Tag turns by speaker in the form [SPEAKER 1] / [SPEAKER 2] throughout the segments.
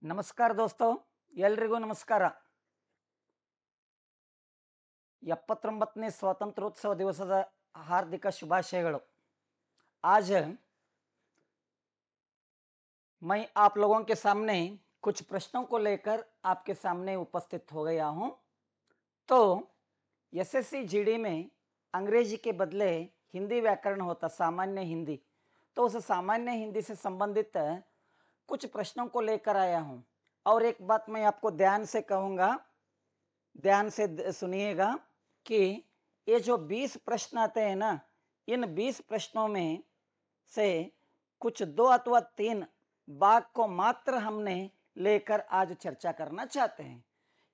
[SPEAKER 1] ನಮಸ್ಕಾರ ದೋಸ್ತೋ, ಎಲ್ರಿಗೂ ನಮಸ್ಕಾರ. 79ನೇ स्वातंत्र्योत्सव दिवसದ हार्दिक शुभाशयಗಳು. आज मैं आप लोगों के सामने कुछ प्रश्नों को लेकर आपके सामने उपस्थित हो गया हूं. तो एसएससी जीडी में अंग्रेजी के बदले हिंदी व्याकरण होता, सामान्य हिंदी. तो उस सामान्य हिंदी से संबंधित कुछ प्रश्नों को लेकर आया हूं. और एक बात मैं आपको ध्यान से कहूंगा, ध्यान से सुनिएगा कि ये जो 20 प्रश्न आते हैं ना, इन 20 प्रश्नों में से कुछ 2 अथवा 3 भाग को मात्र हमने लेकर आज चर्चा करना चाहते हैं.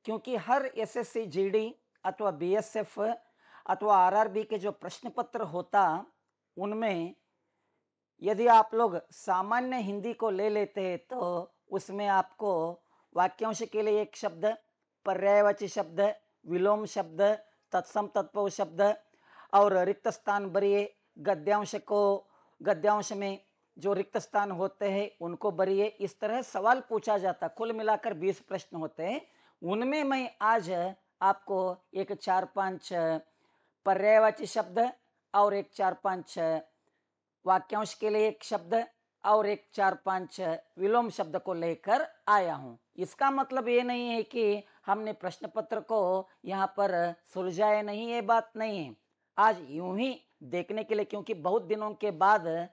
[SPEAKER 1] क्योंकि हर एसएससी जीडी अथवा बीएसएफ अथवा आरआरबी के जो प्रश्न पत्र होता, उनमें यदि आप लोग सामान्य हिंदी को ले लेते हैं तो उसमें आपको वाक्यांश के लिए एक शब्द, पर्यायवाची शब्द, विलोम शब्द, तत्सम तत्पुरुष शब्द और रिक्त स्थान भरिए. गद्यांश में जो रिक्त स्थान होते हैं उनको भरिए. इस तरह सवाल पूछा जाता. कुल मिलाकर 20 प्रश्न होते हैं. उनमें मैं आज आपको एक 4-5 पर्यायवाची शब्द और एक 4-5 वाक्यांश के लिए एक शब्द और एक 4-5 विलोम शब्द को लेकर आया हूं. इसका मतलब ये नहीं है कि हमने प्रश्न पत्र को यहाँ पर सुलझाया नहीं, ये बात नहीं है. आज यूं ही देखने के लिए, क्योंकि बहुत दिनों के बाद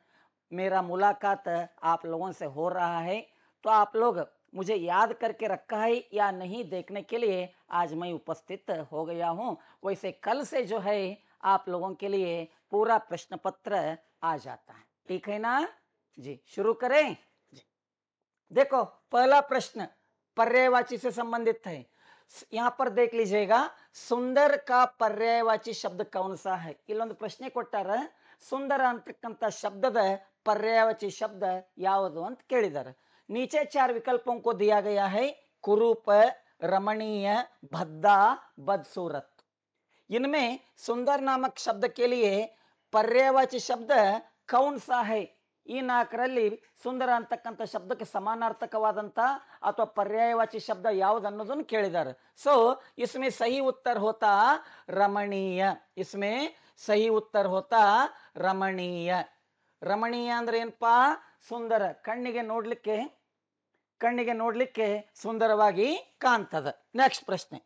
[SPEAKER 1] मेरा मुलाकात आप लोगों से हो रहा है, तो आप लोग मुझे याद करके रखा है या नहीं देखने के लिए आज मैं उपस्थित हो गया हूं. वैसे कल से जो है आप लोगों के लिए पूरा प्रश्न पत्र आ जाता है. ठीक है ना जी? शुरू करें जी. देखो, पहला प्रश्न पर्यायवाची से संबंधित है. यहाँ पर देख लीजिएगा, सुंदर का पर्यायवाची शब्द कौन सा है? ಇಲ್ಲೊಂದು ಪ್ರಶ್ನೆ ಕೊಟ್ಟಾರ. ಸುಂದರ ಅಂತಕ್ಕಂಥ ಶಬ್ದದ पर्यायवाची शब्द ಯಾವುದು ಅಂತ ಕೇಳಿದ್ದಾರೆ. नीचे 4 विकल्पों को दिया गया है: कुरूप, रमणीय, भद्दा, बदसूरत. इनमें सुंदर नामक शब्द के लिए पर्यायवाची शब्द कौन सा है? ಈ ನಾಲ್ಕರಲ್ಲಿ ಸುಂದರ ಅಂತಕ್ಕಂಥ ಶಬ್ದಕ್ಕೆ ಸಮಾನಾರ್ಥಕವಾದಂತ ಅಥವಾ ಪರ್ಯಾಯವಾಚಿ ಶಬ್ದ ಯಾವುದು ಅನ್ನೋದನ್ನು ಕೇಳಿದ್ದಾರೆ. ಸೊ इसमें सही उत्तर होता रमणीय. इसमें सही उत्तर होता रमणीय. ರಮಣೀಯ ಅಂದ್ರೆ ಏನಪ್ಪಾ? ಸುಂದರ, ಕಣ್ಣಿಗೆ ನೋಡ್ಲಿಕ್ಕೆ ಸುಂದರವಾಗಿ ಕಾಣ್ತದ. ನೆಕ್ಸ್ಟ್ ಪ್ರಶ್ನೆ.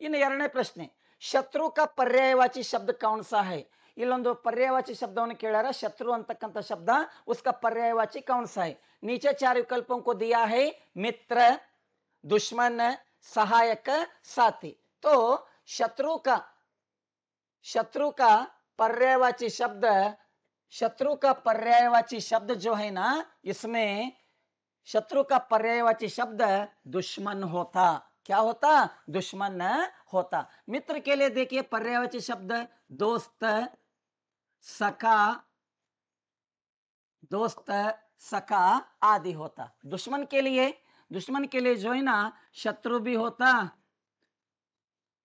[SPEAKER 1] ಇನ್ನು ಎರಡನೇ ಪ್ರಶ್ನೆ, ಶತ್ರು का पर्यायवाची शब्द कौन सा है? ಇಲ್ಲೊಂದು पर्यायवाची शब्दವನ್ನು ಕೇಳಾರ. शत्रु ಅಂತಕ್ಕಂಥ ಶಬ್ದ, उसका पर्यायवाची कौन सा है? नीचे 4 विकल्पों को दिया है: मित्र, दुश्मन, सहायक, साथी. तो शत्रु का पर्यायवाची शब्द जो है ना, इसमें शत्रु का पर्यायवाची शब्द दुश्मन होता. क्या होता? दुश्मन होता. मित्र के लिए देखिए पर्यायवाची शब्द दोस्त, सखा आदि होता. दुश्मन के लिए जो है ना, शत्रु भी होता,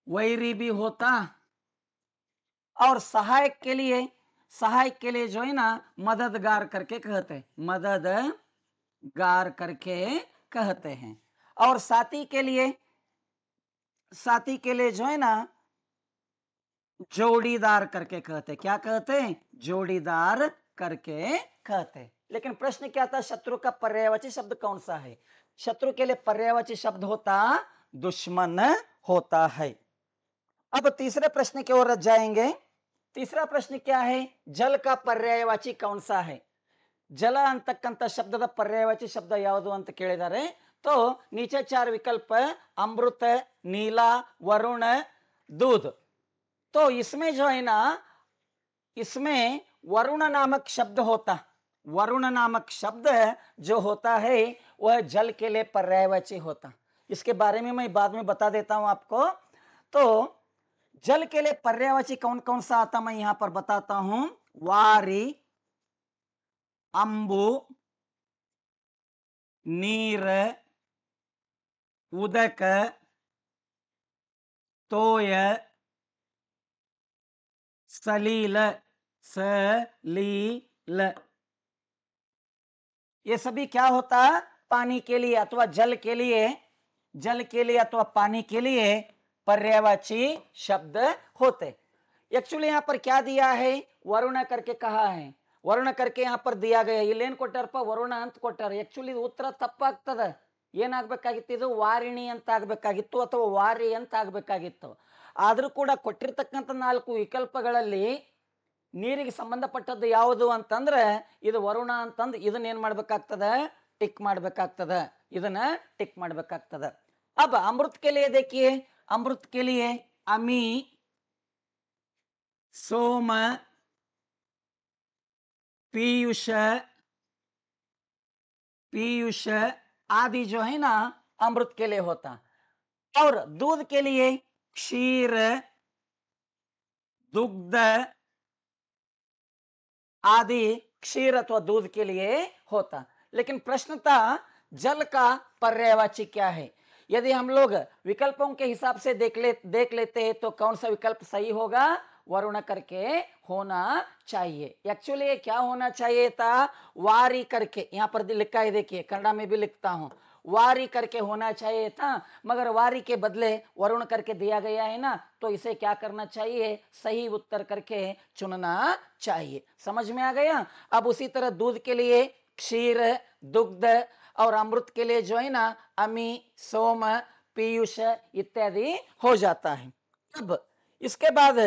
[SPEAKER 1] वैरी भी होता. और सहायक के लिए जो है ना, मददगार करके कहते हैं. और साथी के लिए जो है ना, जोड़ीदार करके कहते. क्या कहते हैं? जोड़ीदार करके कहते. लेकिन प्रश्न क्या था? शत्रु का पर्यायवाची शब्द कौन सा है? शत्रु के लिए पर्यायवाची शब्द होता दुश्मन होता है. अब तीसरे प्रश्न की ओर जाएंगे. तीसरा प्रश्न क्या है? जल का पर्यायवाची कौन सा है? ಜಲ ಅಂತಕ್ಕಂಥ ಶಬ್ದದ ಪರ್ಯಾಯವಾಚಿ ಶಬ್ದ ಯಾವುದು ಅಂತ ಕೇಳಿದ್ದಾರೆ. तो नीचे 4 विकल्प: अमृत, नीला, वरुण, दूध. तो इसमें जो है ना, इसमें वरुण नामक शब्द होता. वरुण नामक शब्द जो होता है वह जल के लिए पर्यायवाची होता. इसके बारे में मैं बाद में बता देता हूं आपको. तो जल के लिए पर्यायवाची कौन कौन सा आता मैं यहां पर बताता हूं. वारी, अंबु, नीर, उदक, तोय, सलील. ये सभी क्या होता है? पानी के लिए अथवा जल के लिए, जल के लिए अथवा पानी के लिए पर्यायवाची शब्द होते। एक्चुअली यहाँ पर क्या दिया है? वरुण करके कहा है, वरुण करके यहाँ पर दिया गया। ಇಲ್ಲೇನ್ ಕೊಟ್ಟಾರಪ್ಪ? ವರುಣ ಅಂತ ಕೊಟ್ಟಾರ. ಆಕ್ಚುಲಿ ಉತ್ತರ ತಪ್ಪಾಗ್ತದ. ಏನಾಗ್ಬೇಕಾಗಿತ್ತು? ಇದು ವಾರಿಣಿ ಅಂತ ಆಗ್ಬೇಕಾಗಿತ್ತು ಅಥವಾ ವಾರಿ ಅಂತ ಆಗ್ಬೇಕಾಗಿತ್ತು. ಆದ್ರೂ ಕೂಡ ಕೊಟ್ಟಿರ್ತಕ್ಕಂಥ 4 ವಿಕಲ್ಪಗಳಲ್ಲಿ ನೀರಿಗೆ ಸಂಬಂಧಪಟ್ಟದ್ದು ಯಾವುದು ಅಂತಂದ್ರೆ ಇದು ವರುಣ ಅಂತಂದು ಇದನ್ನ ಏನ್ ಮಾಡ್ಬೇಕಾಗ್ತದ? ಟಿಕ್ ಮಾಡ್ಬೇಕಾಗ್ತದ. ಇದನ್ನ ಟಿಕ್ ಮಾಡ್ಬೇಕಾಗ್ತದ. अब अमृत के लिए देखिए, अमृत के लिए अमी, सोम, पीयूष, पीयूष आदि जो है ना अमृत के लिए होता। और दूध के लिए क्षीर, दुग्ध आदि क्षीर अथवा दूध के लिए होता। लेकिन प्रश्न था जल का पर्यायवाची क्या है? यदि हम लोग विकल्पों के हिसाब से देख लेते हैं तो कौन सा विकल्प सही होगा? वरुण करके होना चाहिए। एक्चुअली क्या होना चाहिए था? वारी करके, यहाँ पर लिखा है, देखिए कन्नड़ा में भी लिखता हूं, वारी करके होना चाहिए था, मगर वारी के बदले वरुण करके दिया गया है ना, तो इसे क्या करना चाहिए? सही उत्तर करके चुनना चाहिए। समझ में आ गया? अब उसी तरह दूध के लिए क्षीर, दुग्ध और अमृत के लिए जो है ना अमी, सोम, पीयूष इत्यादि हो जाता है। अब इसके बाद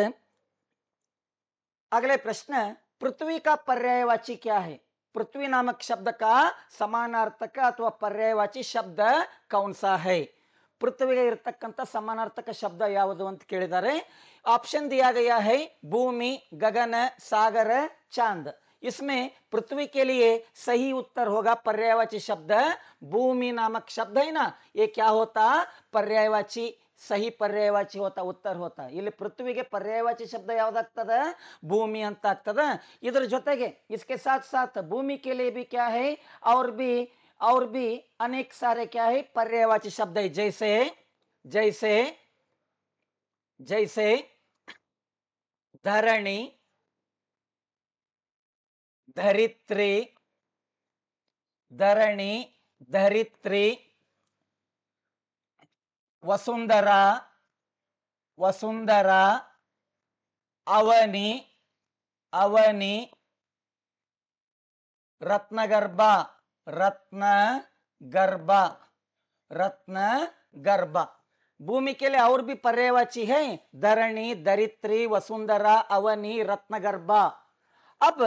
[SPEAKER 1] अगले प्रश्न, पृथ्वी का पर्यायवाची क्या है? पृथ्वी नामक शब्द का समानार्थक अथवा पर्यायवाची शब्द कौन सा है? पृथ्वी इरतಕ್ಕಂತ समानार्थक शब्द ಯಾವುದು ಅಂತ ಕೇಳಿದ್ದಾರೆ। ऑप्शन दिया गया है भूमि, गगन, सागर, चांद। इसमें पृथ्वी के लिए सही उत्तर होगा पर्यायवाची शब्द भूमि नामक शब्द है ना, ये क्या होता? पर्यायवाची, सही पर्यायवाची होता, उत्तर होता। ಇಲ್ಲಿ ಪೃಥ್ವಿಗೆ पर्यायवाची शब्द ಯಾವುದಾಗ್ತದ? भूमि ಅಂತ ಆಗ್ತದ। ಇದರ ಜೊತೆಗೆ इसके साथ साथ भूमि के लिए भी क्या है? और भी अनेक सारे क्या है? पर्यायवाची शब्द है। जैसे जैसे जैसे धरणी, धरित्री, धरणी, धरित्री, वसुंधरा, वसुंधरा, अवनी, अवनी, रत्नगर्भ, रत्नगर्भ, रत्नगर्भ। भूमि के लिए और भी पर्यायवाची है धरणी, धरित्री, वसुंधरा, अवनी, रत्नगर्भ। अब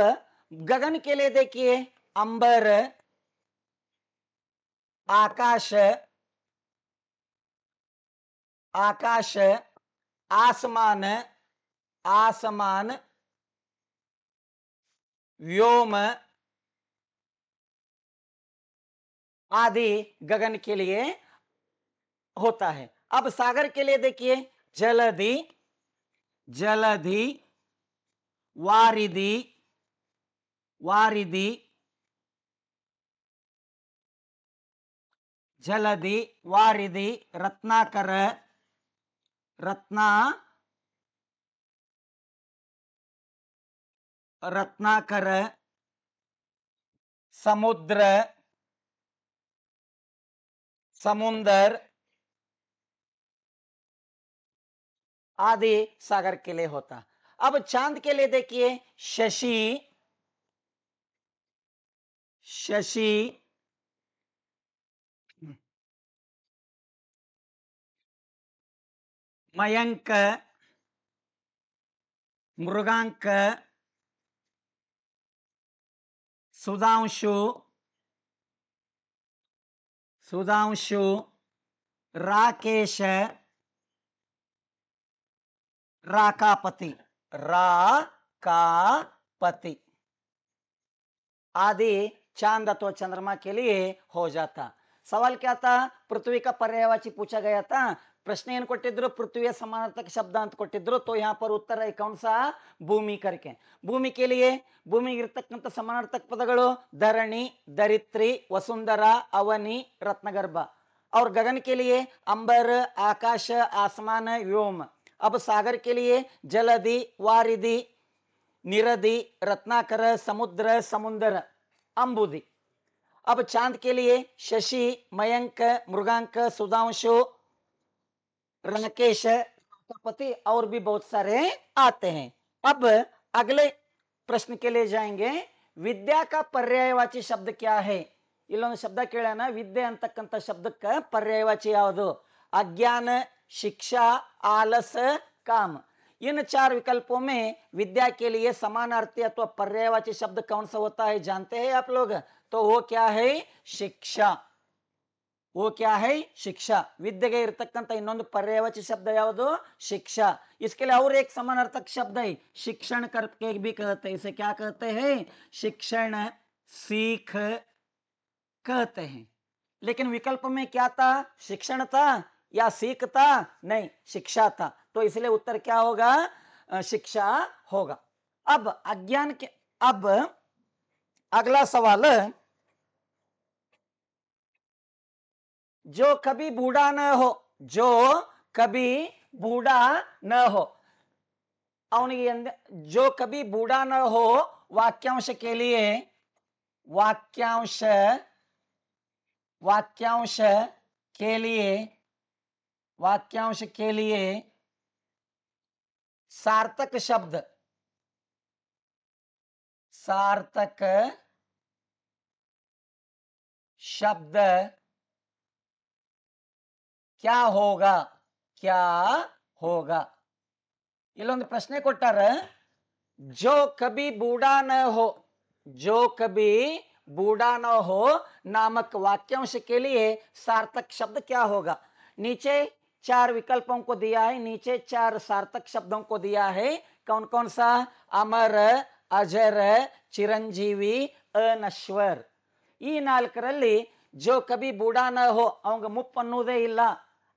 [SPEAKER 1] गगन के लिए देखिए अंबर, आकाश, आकाश, आसमान, आसमान, व्योम आदि गगन के लिए होता है। अब सागर के लिए देखिए जलधि, जलधि, वारिधि, वारिधि, जलधि, वारिधि, रत्नाकर, रत्नाकर, समुद्र, समुंदर आदि सागर के लिए होता। अब चांद के लिए देखिए शशि, शशि, मयंक, मृगांक, सुधांशु, सुधांशु, राकेश, राकापति, राकापति आदि चांद अथवा चंद्रमा के लिए हो जाता। सवाल क्या था? पृथ्वी का पर्यायवाची पूछा गया था। प्रश्न ಏನು ಕೊಟ್ಟಿದ್ರು? पृथ्वी समानार्थक शब्द ಅಂತ ಕೊಟ್ಟಿದ್ರು। तो यहाँ पर उत्तर है कौन सा? भूमि करके। भूमि के लिए ಭೂಮಿ ಇರತಕ್ಕಂತ समानार्थक पदಗಳು धरणी, धरित्री, वसुंधरा, अवनी, रत्नगर्भ। और गगन के लिए अंबर, आकाश, आसमान, व्योम। अब सागर के लिए जलधि, वारिधि, निरधि, रत्नाकर, समुद्र, समुंदर, अंबुधि। अब चांद के लिए शशि, मयंक, मृगांक, सुधांशु, राकेश, प्रजापति और भी बहुत सारे आते हैं। अब अगले प्रश्न के लिए जाएंगे। विद्या का पर्यायवाची शब्द क्या है? इಲ್ಲೊಂದು ಶಬ್ದ ಕೇಳೋಣ. ವಿದ್ಯೆ ಅಂತಕ್ಕಂಥ ಶಬ್ದಕ್ಕೆ पर्यायवाची ಯಾವುದು? अज्ञान, शिक्षा, आलस, काम। इन चार विकल्पों में विद्या के लिए समानार्थी अथवा पर्यायवाची शब्द कौन सा होता है, जानते हैं आप लोग? तो वो क्या है? शिक्षा। वो क्या है? शिक्षा। विद्यೆಗೆ ಇರತಕ್ಕಂತ ಇನ್ನೊಂದು पर्यायवाची शब्द ಯಾವುದು? शिक्षा। इसके लिए और एक समानार्थक शब्द है, शिक्षण करके भी कहते हैं। इसे क्या कहते हैं? शिक्षण, सीख कहते हैं। लेकिन विकल्प में क्या था? शिक्षण था या सीख था? नहीं, शिक्षा था। तो इसलिए उत्तर क्या होगा? शिक्षा होगा। अब अज्ञान के, अब अगला सवाल, जो कभी बूढ़ा न हो, जो कभी बूढ़ा न हो, ಅವನಿಗೆ जो कभी बूढ़ा न हो वाक्यांश के लिए, वाक्यांश वाक्यांश के लिए, वाक्यांश के लिए सार्थक शब्द, सार्थक शब्द क्या होगा? क्या होगा? ಇಲ್ಲೊಂದು ಪ್ರಶ್ನೆ ಕೊಟ್ಟಾರ, जो कभी बूढ़ा न हो, जो कभी बूढ़ा न हो नामक वाक्यांश के लिए सार्थक शब्द क्या होगा? नीचे चार विकल्पों को दिया है, नीचे चार सार्थक शब्दों को दिया है। कौन कौन सा? अमर, अजर, चिरंजीवी, अनश्वर। ಈ ನಾಲ್ಕರಲ್ಲಿ जो कभी बूढ़ा न हो, ಅವನಿಗೆ ಮುಪ್ಪು ಅನ್ನೋದೇ ಇಲ್ಲ,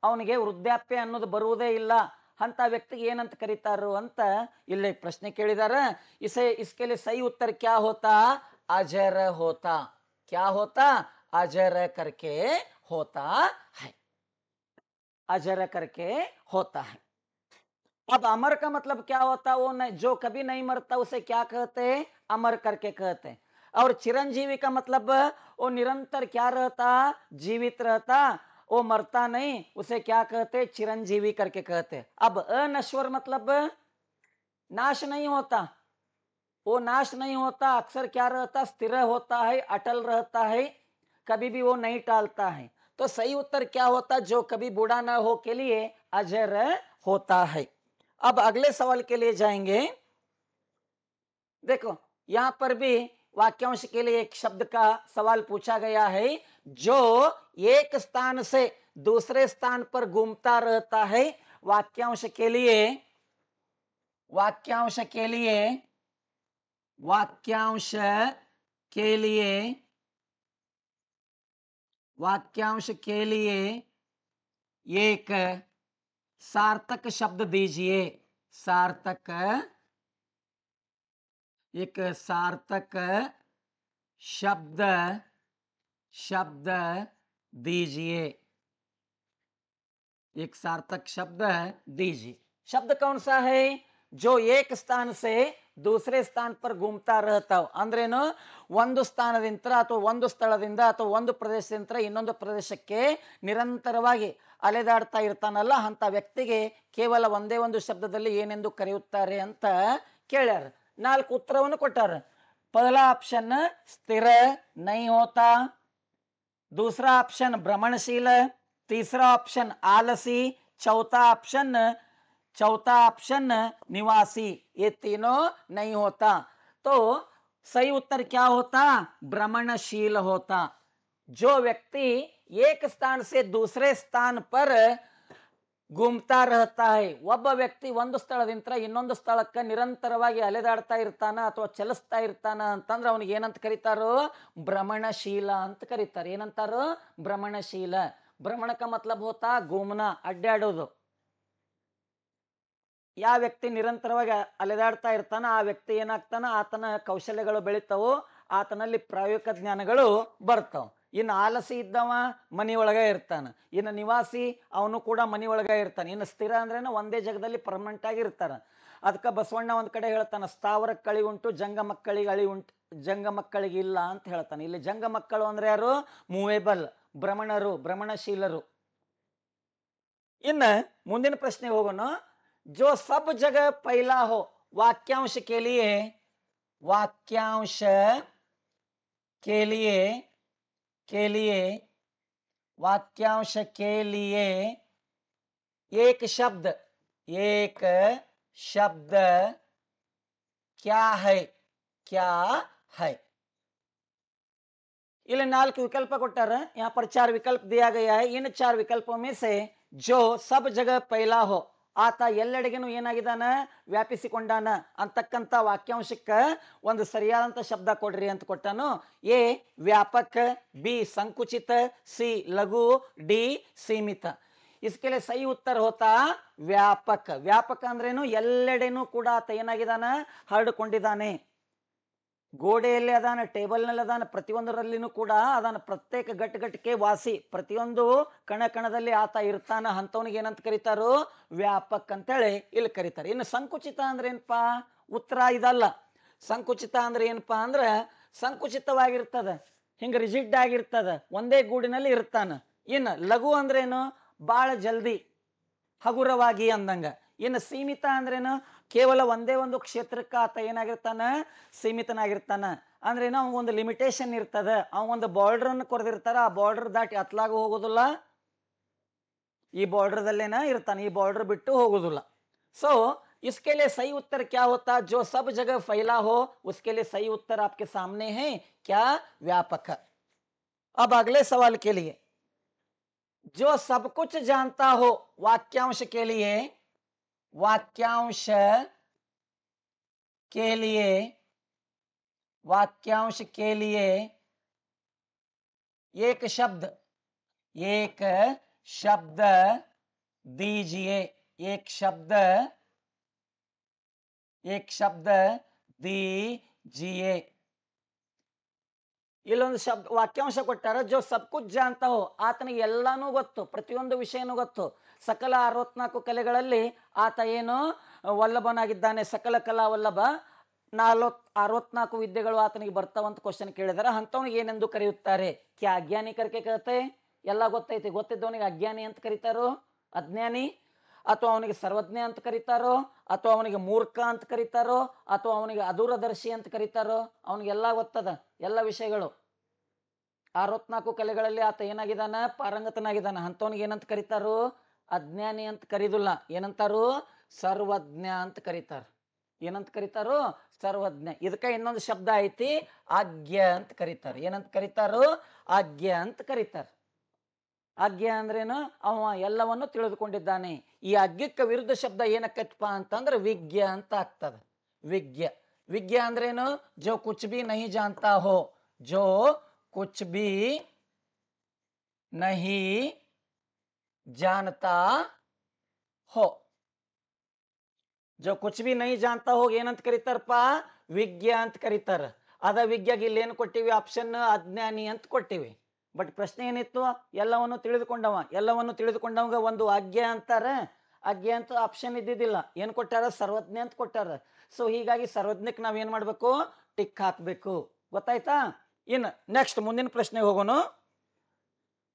[SPEAKER 1] ಅವನಿಗೆ ವೃದ್ಧಾಪ್ಯ ಅನ್ನೋದು ಬರುವುದೇ ಇಲ್ಲ ಅಂತ ವ್ಯಕ್ತಿಗೆ ಏನಂತ ಕರೀತಾರೋ ಅಂತ ಇಲ್ಲಿ ಪ್ರಶ್ನೆ ಕೇಳಿದಾರೆ। इसके लिए सही उत्तर क्या होता? अजर होता। क्या होता? अजर करके होता है, अजर करके होता है। अब अमर का मतलब क्या होता? वो नहीं, जो कभी नहीं मरता उसे क्या कहते हैं? अमर करके कहते हैं। और चिरंजीवी का मतलब वो निरंतर क्या रहता? जीवित रहता, वो मरता नहीं, उसे क्या कहते? चिरंजीवी करके कहते। अब अनश्वर मतलब नाश नहीं होता, वो नाश नहीं होता, अक्सर क्या रहता? स्थिर होता है, अटल रहता है, कभी भी वो नहीं टालता है। तो सही उत्तर क्या होता? जो कभी बूढ़ा ना हो के लिए अजर होता है। अब अगले सवाल के लिए जाएंगे। देखो यहां पर भी वाक्यांश के लिए एक शब्द का सवाल पूछा गया है, जो एक स्थान से दूसरे स्थान पर घूमता रहता है। वाक्यांश के लिए, वाक्यांश के लिए, वाक्यांश के लिए, वाक्यांश के लिए एक सार्थक शब्द दीजिए। सार्थक, एक सार्थक शब्द, शब्द दीजिए। एक सार्थक शब्द दीजिए। शब्द कौन सा है? जो एक स्थान से दूसरे स्थान पर घूमता रहता हो। ಅಂದ್ರೇನು? ಒಂದು ಸ್ಥಾನದಿಂದ ಅಥವಾ ಒಂದು ಸ್ಥಳದಿಂದ ಅಥವಾ ಒಂದು ಪ್ರದೇಶದಿಂದ ಇನ್ನೊಂದು ಪ್ರದೇಶಕ್ಕೆ ನಿರಂತರವಾಗಿ ಅಲೆದಾಡ್ತಾ ಇರ್ತಾನಲ್ಲ, ಅಂತ ವ್ಯಕ್ತಿಗೆ ಕೇವಲ ಒಂದೇ ಒಂದು ಶಬ್ದದಲ್ಲಿ ಏನೆಂದು ಕರೆಯುತ್ತಾರೆ ಅಂತ ಕೇಳ್ಯಾರ। ನಾಲ್ಕು उत्तरವನ್ನು ಕೊಟ್ಟಾರ। पहला ऑप्शन स्थिर नहीं होता, दूसरा ऑप्शन भ्रमणशील, तीसरा ऑप्शन आलसी, चौथा ऑप्शन निवासी। ये तीनों नहीं होता। तो सही उत्तर क्या होता? भ्रमणशील होता। जो व्यक्ति एक स्थान से दूसरे स्थान पर घूमता रहता है, ಒಬ್ಬ ವ್ಯಕ್ತಿ ಒಂದು ಸ್ಥಳದಿಂದ ಇನ್ನೊಂದು ಸ್ಥಳಕ್ಕೆ ನಿರಂತರವಾಗಿ ಅಲೆದಾಡ್ತಾ ಇರ್ತಾನ ಅಥವಾ ಚಲಿಸ್ತಾ ಇರ್ತಾನ ಅಂತಂದ್ರೆ ಅವನಿಗೆ ಏನಂತ ಕರೀತಾರೋ? ಭ್ರಮಣಶೀಲ ಅಂತ ಕರೀತಾರೆ। ಏನಂತಾರೋ? ಭ್ರಮಣಶೀಲ। भ्रमण का मतलब होता घूमना, ಅಡ್ಡಾಡೋದು। ಯಾವ ವ್ಯಕ್ತಿ ನಿರಂತರವಾಗಿ ಅಲೆದಾಡ್ತಾ ಇರ್ತಾನ ಆ ವ್ಯಕ್ತಿ ಏನಾಗ್ತಾನ? ಆತನ ಕೌಶಲ್ಯಗಳು ಬೆಳಿತಾವು, ಆತನಲ್ಲಿ ಪ್ರಾಯೋಗಿಕ ಜ್ಞಾನಗಳು ಬರ್ತಾವ। ಇನ್ನು ಆಲಸಿ ಇದ್ದವ ಮನಿ ಒಳಗೆ ಇರ್ತಾನ, ಇನ್ನು ನಿವಾಸಿ ಅವನು ಕೂಡ ಮನಿ ಒಳಗೆ ಇರ್ತಾನೆ। ಇನ್ನು ಸ್ಥಿರ ಅಂದ್ರೇನು? ಒಂದೇ ಜಾಗದಲ್ಲಿ ಪರ್ಮನೆಂಟ್ ಆಗಿ ಇರ್ತಾರ। ಅದಕ್ಕೆ ಬಸವಣ್ಣ ಒಂದ್ ಕಡೆ ಹೇಳ್ತಾನ, ಸ್ಥಾವರ ಕಳಿ ಉಂಟು, ಜಂಗಮ ಕಳಿ ಅಳಿ ಉಂಟು, ಜಂಗ ಮಕ್ಕಳಿಗೆ ಇಲ್ಲ ಅಂತ ಹೇಳ್ತಾನೆ. ಇಲ್ಲಿ ಜಂಗ ಮಕ್ಕಳು ಅಂದ್ರೆ ಯಾರು? ಮೂವೇಬಲ್, ಭ್ರಮಣರು, ಭ್ರಮಣಶೀಲರು. ಇನ್ನ ಮುಂದಿನ ಪ್ರಶ್ನೆ ಹೋಗೋಣ. जो सब जगह फैला हो, वाक्यांश के लिए, वाक्यांश के लिए, के लिए, वाक्यांश के लिए एक शब्द, एक शब्द क्या है, क्या है? ಇಲ್ಲಿ 4 विकल्प ಕೊಟ್ಟಾರ. यहाँ पर 4 विकल्प दिया गया है. इन 4 विकल्पों में से जो सब जगह फैला हो, ಆತ ಎಲ್ಲೆಡೆಗೂ ಏನಾಗಿದ್ದಾನ? ವ್ಯಾಪಿಸಿಕೊಂಡಾನ ಅಂತಕ್ಕಂಥ ವಾಕ್ಯಾಂಶಕ್ಕೆ ಒಂದು ಸರಿಯಾದಂಥ ಶಬ್ದ ಕೊಡ್ರಿ ಅಂತ ಕೊಟ್ಟಾನು. ಎ ವ್ಯಾಪಕ, बी संकुचित, सी लघु, डी सीमित. इसके लिए सही उत्तर होता व्यापक. ವ್ಯಾಪಕ ಅಂದ್ರೇನು? ಎಲ್ಲೆಡೆನೂ ಕೂಡ ಆತ ಏನಾಗಿದ್ದಾನ? ಹರಡಿಕೊಂಡಿದ್ದಾನೆ. ಗೋಡೆಯಲ್ಲಿ ಅದಾನ, ಟೇಬಲ್ನಲ್ಲಿ ಅದಾನ, ಪ್ರತಿಯೊಂದರಲ್ಲಿನೂ ಕೂಡ ಅದಾನ. ಪ್ರತ್ಯೇಕ ಘಟಕ್ಕೆ ವಾಸಿ, ಪ್ರತಿಯೊಂದು ಕಣ ಕಣದಲ್ಲಿ ಆತ ಇರ್ತಾನ. ಅಂಥವನಿಗೆ ಏನಂತ ಕರೀತಾರೋ? ವ್ಯಾಪಕ್ ಅಂತೇಳಿ ಇಲ್ಲಿ ಕರೀತಾರೆ. ಇನ್ನು ಸಂಕುಚಿತ ಅಂದ್ರೆ ಏನಪ್ಪಾ? ಉತ್ತರ ಇದಲ್ಲ. ಸಂಕುಚಿತ ಅಂದ್ರೆ ಏನಪ್ಪಾ ಅಂದ್ರೆ ಸಂಕುಚಿತವಾಗಿರ್ತದ, ಹಿಂಗ ರಿಜಿಡ್ ಆಗಿರ್ತದ, ಒಂದೇ ಗೂಡಿನಲ್ಲಿ ಇರ್ತಾನ. ಇನ್ನು ಲಘು ಅಂದ್ರೇನು? ಬಾಳ ಜಲ್ದಿ, ಹಗುರವಾಗಿ ಅಂದಂಗ. ಇನ್ನು ಸೀಮಿತ ಅಂದ್ರೇನು? ಕೇವಲ ಒಂದೇ ಒಂದು ಕ್ಷೇತ್ರಕ್ಕೆ ಆತ ಏನಾಗಿರ್ತಾನ? ಸೀಮಿತನಾಗಿರ್ತಾನ. ಅಂದ್ರೇನು? ಅವನಿಗೊಂದು ಲಿಮಿಟೇಷನ್ ಇರ್ತದ. ಅವನೊಂದು ಬಾರ್ಡರ್ ಅನ್ನು ಕೊರೆದಿರ್ತಾರ, ಆ ಬಾರ್ಡರ್ ದಾಟಿ ಅತ್ಲಾಗೂ ಹೋಗೋದಿಲ್ಲ, ಈ ಬಾರ್डरದಲ್ಲೇನ ಇರ್ತಾನೆ, ಈ ಬಾರ್डर ಬಿಟ್ಟು ಹೋಗೋದಿಲ್ಲ. सो इसके लिए सही उत्तर क्या होता? जो सब जगह फैला हो, उसके लिए सही उत्तर आपके सामने है क्या? व्यापक. अब अगले सवाल के लिए, जो सब कुछ जानता हो, वाक्यांश के लिए, वाक्यांश के लिए, वाक्यांश के लिए एक शब्द, एक शब्द दीजिए, एक शब्द, एक शब्द दीजिए. ಇಲ್ಲೊಂದು ಶಬ್ದ ವಾಕ್ಯಾಂಶ ಕೊಟ್ಟಾರ. ಜೋ ಸಬ್ ಕುಚ್ ಜಾನ್ತಾ ಹೋ, ಆತನಿಗೆ ಎಲ್ಲಾನು ಗೊತ್ತು, ಪ್ರತಿಯೊಂದು ವಿಷಯನೂ ಗೊತ್ತು. ಸಕಲ 64 ಕಲೆಗಳಲ್ಲಿ ಆತ ಏನು? ವಲ್ಲಭನಾಗಿದ್ದಾನೆ, ಸಕಲ ಕಲಾ ವಲ್ಲಭ. 64 ವಿದ್ಯೆಗಳು ಆತನಿಗೆ ಬರ್ತಾವಂತ ಕ್ವಶನ್ ಕೇಳಿದಾರೆ. ಅಂಥವನಿಗೆ ಏನೆಂದು ಕರೆಯುತ್ತಾರೆ? ಕ್ಯಾ ಅಜ್ಞಾನಿ ಕರ್ಕೆ ಕತೆ? ಎಲ್ಲ ಗೊತ್ತೈತಿ, ಗೊತ್ತಿದ್ದವನಿಗೆ ಅಜ್ಞಾನಿ ಅಂತ ಕರೀತಾರೋ? ಅಜ್ಞಾನಿ? ಅಥವಾ ಅವನಿಗೆ ಸರ್ವಜ್ಞ ಅಂತ ಕರೀತಾರೋ? ಅಥವಾ ಅವನಿಗೆ ಮೂರ್ಖ ಅಂತ ಕರೀತಾರೋ? ಅಥವಾ ಅವನಿಗೆ ಅದೂರದರ್ಶಿ ಅಂತ ಕರೀತಾರೋ? ಅವನಿಗೆಲ್ಲ ಗೊತ್ತದ, ಎಲ್ಲ ವಿಷಯಗಳು. 64 ಕಲೆಗಳಲ್ಲಿ ಆತ ಏನಾಗಿದ್ದಾನ? ಪಾರಂಗತನಾಗಿದ್ದಾನ. ಅಂಥವನಿಗೆ ಏನಂತ ಕರೀತಾರೋ? ಅಜ್ಞಾನಿ ಅಂತ ಕರೀದಿಲ್ಲ. ಏನಂತಾರು? ಸರ್ವಜ್ಞ ಅಂತ ಕರೀತಾರ. ಏನಂತ ಕರೀತಾರೋ? ಸರ್ವಜ್ಞ. ಇದಕ್ಕೆ ಇನ್ನೊಂದು ಶಬ್ದ ಐತಿ, ಅಜ್ಞ ಅಂತ ಕರೀತಾರ. ಏನಂತ ಕರೀತಾರೋ? ಅಜ್ಞ ಅಂತ ಕರೀತಾರ. ಅಜ್ಞ ಅಂದ್ರೇನು? ಅವ ಎಲ್ಲವನ್ನು ತಿಳಿದುಕೊಂಡಿದ್ದಾನೆ. ಈ ಅಜ್ಞಕ್ಕೆ ವಿರುದ್ಧ ಶಬ್ದ ಏನಕ್ಕಪ್ಪ ಅಂತಂದ್ರೆ ವಿಜ್ಞ ಅಂತ ಆಗ್ತದ. ವಿಜ್ಞ. ವಿಜ್ಞ ಅಂದ್ರೇನು? ಜೋ ಕುಚ್ ಬಿ ನಹಿ ಜಾನ್ತಾ ಹೋ, ಜೋ ಕುಚ್ ಬಿ ನಹಿ ಜಾನ್ತಾ ಹೋ. ಜೋ ಕುಚ್ ಬಿ ನಹಿ ಜಾನ್ತಾ ಹೋ ಏನಂತ ಕರೀತಾರಪ್ಪ? ವಿಜ್ಞ ಅಂತ ಕರೀತಾರ. ಅದ ವಿಜ್ಞಗೆ ಇಲ್ಲಿ ಏನು ಕೊಟ್ಟಿವಿ? ಆಪ್ಷನ್ ಅಜ್ಞಾನಿ ಅಂತ ಕೊಟ್ಟಿವಿ. ಬಟ್ ಪ್ರಶ್ನೆ ಏನಿತ್ತು? ಎಲ್ಲವನ್ನು ತಿಳಿದುಕೊಂಡವ. ಎಲ್ಲವನ್ನು ತಿಳಿದುಕೊಂಡವಂಗ ಒಂದು ಅಜ್ಞ ಅಂತಾರ. ಅಜ್ಞ ಅಂತ ಆಪ್ಷನ್ ಇದ್ದಿದ್ದಿಲ್ಲ. ಏನು ಕೊಟ್ಟಾರ? ಸರ್ವಜ್ಞ ಅಂತ ಕೊಟ್ಟಾರ. ಸೊ ಹೀಗಾಗಿ ಸರ್ವಜ್ಞಕ್ಕೆ ನಾವೇನ್ ಮಾಡ್ಬೇಕು? ಟಿಕ್ ಹಾಕ್ಬೇಕು. ಗೊತ್ತಾಯ್ತಾ? ಇನ್ನು ನೆಕ್ಸ್ಟ್ ಮುಂದಿನ ಪ್ರಶ್ನೆ ಹೋಗೋಣ.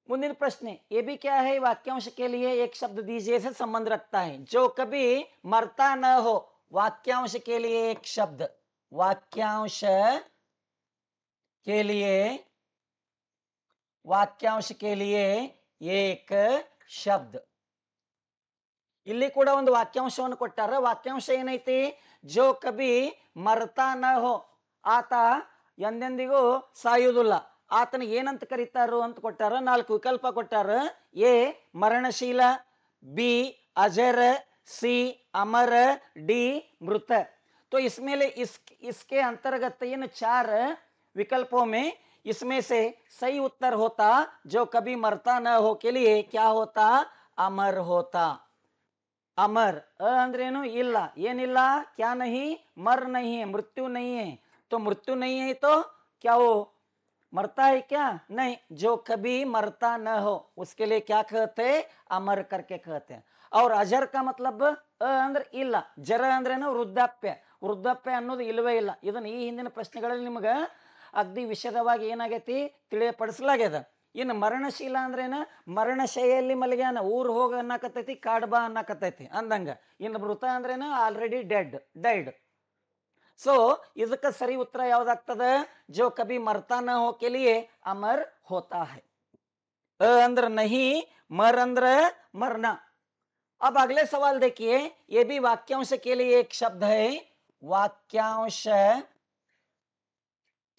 [SPEAKER 1] ಮುಂದಿನ ಪ್ರಶ್ನೆ, ये भी क्या है? वाक्यांश के लिए एक शब्द दीजिए से संबंध रखता है. जो कभी मरता न हो, वाक्यांश के लिए एक शब्द, वाक्यांश के लिए, वाक्यांश के लिए एक शब्द. ಇಲ್ಲಿ ಕೂಡ ಒಂದು ವಾಕ್ಯಾಂಶವನ್ನು ಕೊಟ್ಟಾರ. ವಾಕ್ಯಾಂಶ ಏನೈತಿ? ಜೋ ಕಬಿ ಮರ್ತಾ ನ ಹೋ, ಆತ ಎಂದೆಂದಿಗೂ ಸಾಯುವುದಿಲ್ಲ. ಆತನಿಗೆ ಏನಂತ ಕರೀತಾರೋ ಅಂತ ಕೊಟ್ಟಾರ. 4 ವಿಕಲ್ಪ ಕೊಟ್ಟಾರ. ಎ ಮರಣಶೀಲ, बी अजर, सी अमर, डी मृत. तो इसमें इसके अंतर्गत इन 4 विकल्पों में इसमें से सही उत्तर होता जो कभी मरता न हो के लिए क्या होता? अमर होता. अमर अंद्रेनु इल्ला, ಏನಿಲ್ಲ? क्या नहीं? मर नहीं है, मृत्यु नहीं है. तो मृत्यु नहीं है तो क्या वो मरता है क्या? नहीं. जो कभी मरता न हो उसके लिए क्या कहते? अमर करके कहते हैं. और अजर का मतलब अंद्र ಇಲ್ಲ. जर अंद्रेनु वृद्धाप्य. ವೃದ್ಧಾಪ್ಯ ಅನ್ನೋದು ಇಲ್ಲವೇ ಇಲ್ಲ. ಇದನ್ನು ಈ ಹಿಂದಿನ ಪ್ರಶ್ನೆಗಳಲ್ಲಿ ನಿಮಗೆ ಅಗ್ದಿ ವಿಶದವಾಗಿ ಏನಾಗೈತಿ ತಿಳಿಯಪಡಿಸಲಾಗ್ಯದ. ಇನ್ನು ಮರಣಶೀಲ ಅಂದ್ರೇನ, ಮರಣಶೈಯಲ್ಲಿ ಮಲಗ್ಯಾನ, ಊರು ಹೋಗ ಅನ್ನಕತ್ತೈತಿ, ಕಾಡ್ ಬಾ ಅನ್ನಕತ್ತೈತಿ ಅಂದಂಗ. ಇನ್ನು ಮೃತ ಅಂದ್ರೇನ, ಆಲ್ರೆಡಿ ಡೈಡ್. ಸೊ ಇದಕ್ಕೆ ಸರಿ ಉತ್ತರ ಯಾವ್ದಾಗ್ತದ? ಜೋ ಕಭಿ ಮರ್ತಾ ನ ಹೋ ಕೆ ಲಿಯೆ ಅಮರ್ ಹೋತಾ ಹೈ. अंदर नहीं, मर अंदर मरना। अब अगले सवाल देखिए, ये भी वाक्यांश के लिए एक शब्द है। वाक्यांश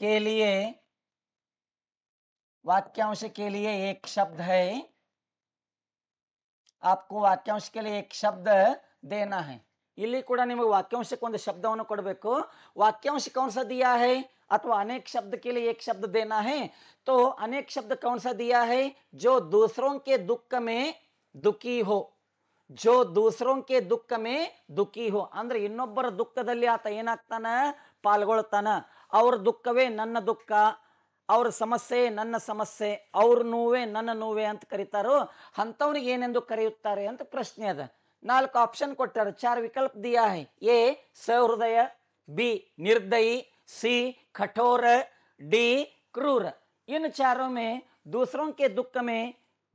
[SPEAKER 1] के लिए एक शब्द है। आपको वाक्यांश के लिए एक शब्द देना है. ಇಲ್ಲಿ ಕೂಡ ನಿಮಗೆ ವಾಕ್ಯಾಂಶಕ್ಕೆ ಒಂದು ಶಬ್ದವನ್ನು ಕೊಡಬೇಕು. वाक्यांश कौन सा दिया है? अथवा अनेक शब्द के लिए एक शब्द देना है. तो अनेक शब्द कौन सा दिया है? जो दूसरों के दुख में दुखी हो. जो दूसरों के दुख में दुखी हो ಅಂದ್ರೆ ಇನ್ನೊಬ್ಬರ ದುಃಖದಲ್ಲಿ ಆತ ಏನಾಗ್ತಾನ? ಪಾಲ್ಗೊಳ್ತಾನ. ಅವ್ರ ದುಃಖವೇ ನನ್ನ ದುಃಖ, ಅವ್ರ ಸಮಸ್ಯೆ ನನ್ನ ಸಮಸ್ಯೆ, ಅವ್ರ ನೋವೇ ನನ್ನ ನೋವೇ ಅಂತ ಕರೀತಾರೋ ಅಂಥವ್ರಿಗೆ ಏನೆಂದು ಕರೆಯುತ್ತಾರೆ ಅಂತ ಪ್ರಶ್ನೆ ಅದ. 4 ऑप्शन ಕೊಟ್ಟಾರೆ, 4 विकल्प दिया है. ए सहृदय, बी निर्दयी, सी कठोर, डी क्रूर. इन चारों में दूसरों के दुख में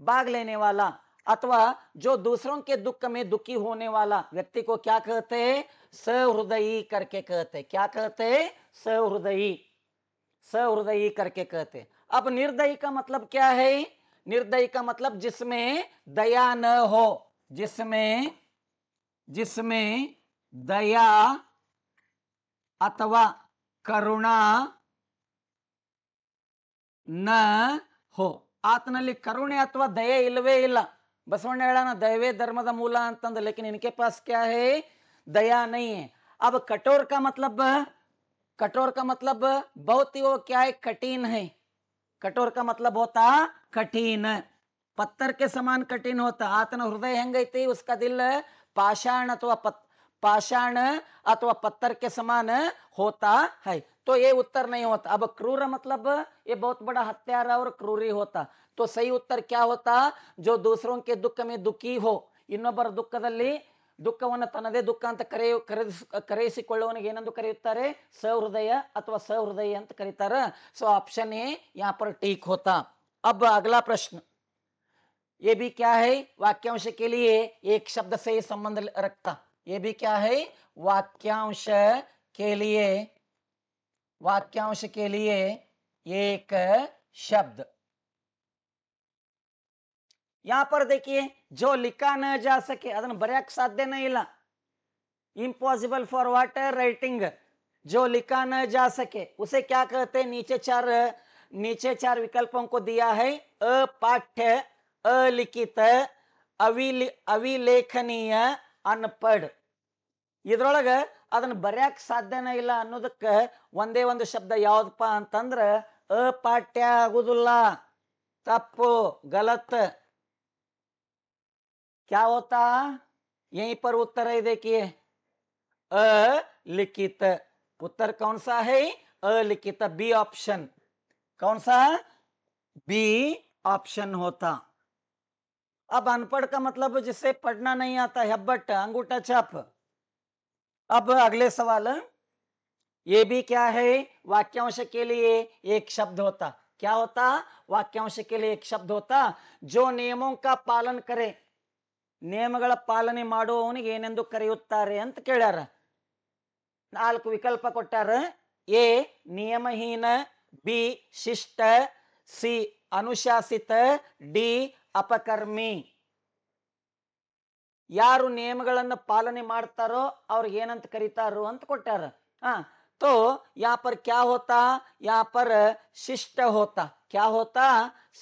[SPEAKER 1] भाग लेने वाला अथवा जो दूसरों के दुख में दुखी होने वाला व्यक्ति को क्या कहते हैं? सहृदयी करके कहते. क्या कहते? सहृदयी करके कहते. अब निर्दयी का मतलब क्या है? निर्दयी का मतलब जिसमें दया न हो, जिसमें दया अथवा करुणा न हो. ಆತನಲ್ಲಿ ಕರುಣೆ ಅಥವಾ ದಯೆ ಇಲ್ಲವೇ ಇಲ್ಲ. बसवಣ್ಣ ಹೇಳಾನ ದಯವೇ ಧರ್ಮದ ಮೂಲ ಅಂತಂದ, लेकिन इनके पास क्या है? दया नहीं है. अब कठोर का मतलब बहुत ही वो क्या है? कठिन है. कठोर का मतलब होता कठिन, पत्थर के समान कठिन होता. आतನ हृदय ಹೆಂಗೈತಿ? उसका दिल पाषाण अथवा पत्थर के समान होता है. तो ये उत्तर नहीं होता. अब क्रूर मतलब ये बहुत बड़ा हत्यारा और क्रूरी होता. तो सही उत्तर क्या होता? जो दूसरों के दुख में दुखी हो. ಇನ್ನೊಬ್ಬರ ದುಃಖದಲ್ಲಿ ದುಃಖವನ್ನು ತನ್ನದೇ ದುಃಖ ಅಂತ ಕರೆಯಿಸಿಕೊಳ್ಳುವವನಿಗೆ ಏನೆಂದು ಕರೆಯುತ್ತಾರೆ? सहृदय अथवा सहृदयी ಅಂತ ಕರೀತಾರೆ. सो ऑप्शन ए यहाँ पर ठीक होता. अब अगला प्रश्न, ये भी क्या है? वाक्यांश के लिए एक शब्द से ही संबंध रखता. ये भी क्या है? वाक्यांश के लिए एक शब्द. यहां पर देखिए, जो लिखा न जा सके ಅದನ್ನು ಬರೆಯಕ್ಕೆ ಸಾಧ್ಯನೇ ಇಲ್ಲ. Impossible for what? राइटिंग. जो लिखा न जा सके उसे क्या कहते हैं? नीचे चार विकल्पों को दिया है. अपाठ्य, अलिखित, ಅವಿಲೇಖನೀಯ, ಅನ್ಪढ़. ಇದ್ರೊಳಗ ಅದನ್ನ ಬರೆಯಕ್ಕೆ ಸಾಧ್ಯನೇ ಇಲ್ಲ ಅನ್ನೋದಕ್ಕೆ ಒಂದೇ ಒಂದು ಶಬ್ದ ಯಾವ್ದಪ್ಪ ಅಂತಂದ್ರ ಅಪಾಠ್ಯ ಆಗುದಿಲ್ಲ. ತಪ್ಪು, गलत. क्या होता? यहीं पर उत्तर है, देखिए अलिखित. उत्तर कौन सा है? अलिखित. B option. कौन सा? बी ऑप्शन होता. अब अनपढ़ का मतलब जिससे पढ़ना नहीं आता, हेब्बट, अंगूठा छाप. अब अगले सवाल, ये भी क्या है? वाक्यांश के लिए एक शब्द होता. क्या होता? वाक्यांश के लिए एक शब्द होता. जो नियमों का पालन करे. ನಿಯಮಗಳ ಪಾಲನೆ ಮಾಡುವವನಿಗೆ ಏನೆಂದು ಕರೆಯುತ್ತಾರೆ ಅಂತ ಕೇಳ್ಯಾರ. 4 ವಿಕಲ್ಪ ಕೊಟ್ಟಾರ. ಎ ನಿಯಮಹೀನ, ಬಿ ಶಿಷ್ಟ, ಸಿ ಅನುಶಾಸಿತ, ಡಿ ಅಪಕರ್ಮಿ. ಯಾರು ನಿಯಮಗಳನ್ನು ಪಾಲನೆ ಮಾಡ್ತಾರೋ ಅವ್ರಿಗೆ ಏನಂತ ಕರೀತಾರೋ ಅಂತ ಕೊಟ್ಟಾರ. तो यहाँ पर क्या होता? यहाँ पर शिष्ट होता. क्या होता?